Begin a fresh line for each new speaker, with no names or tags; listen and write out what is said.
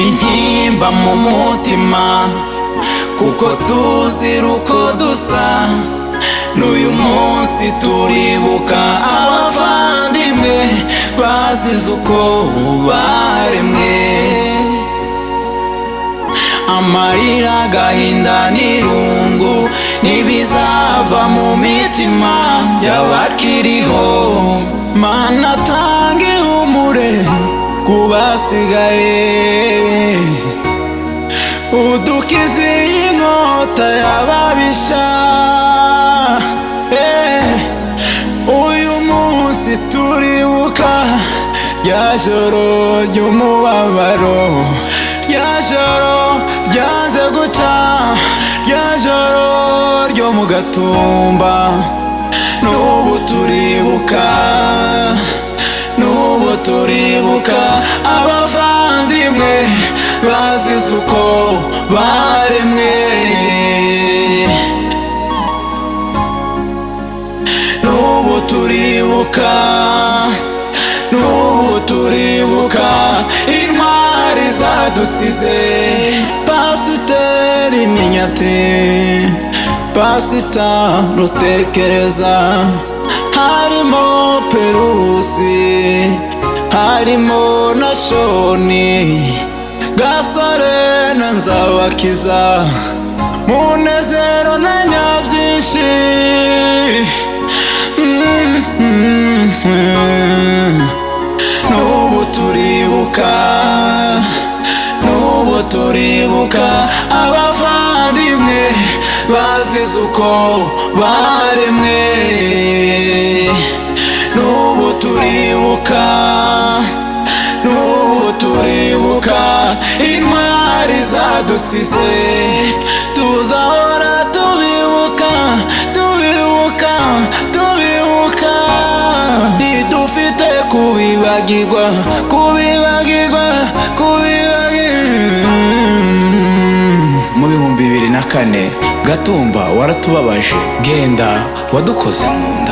intimba mu mutima, kuko tuzira uko dusa. N'uyu munsi turibuka abavandimwe bazize uko baremwe. Amarira, agahinda n'irungu ntibizava mu mitima y'abakiriho. Mana tanga ihumure ku basigaye, udukize inkota y'ababisha. Uyu munsi turibuka rya joro ry'umubabaro, rya joro ryanze guca, rya joro ryo mu gatumba. N'ubu turibuka, n'ubu turibuka abavandimwe bazize uko baremwe. N'ubu turibuka, n'ubu turibuka intwari zadusize. Pasiteri Minyate, Pasita Rutekereza, harimo Perusi, harimo na Shoni, Gasore na Nzabakiza, Munezero na Nyabyinshi. N'ubu turibuka, n'ubu turibuka abavandimwe bazize uko baremwe. N'ubu turibuka, n'ubu turibuka intwari zadusize. Tuzahora tubibuka, tubibuka, tubibuka. Ntidufite kubibagirwa, kubibagirwa, kubibagirwa. Mu 2004 Gatumba waratubabaje, genda wadukoze mu nda.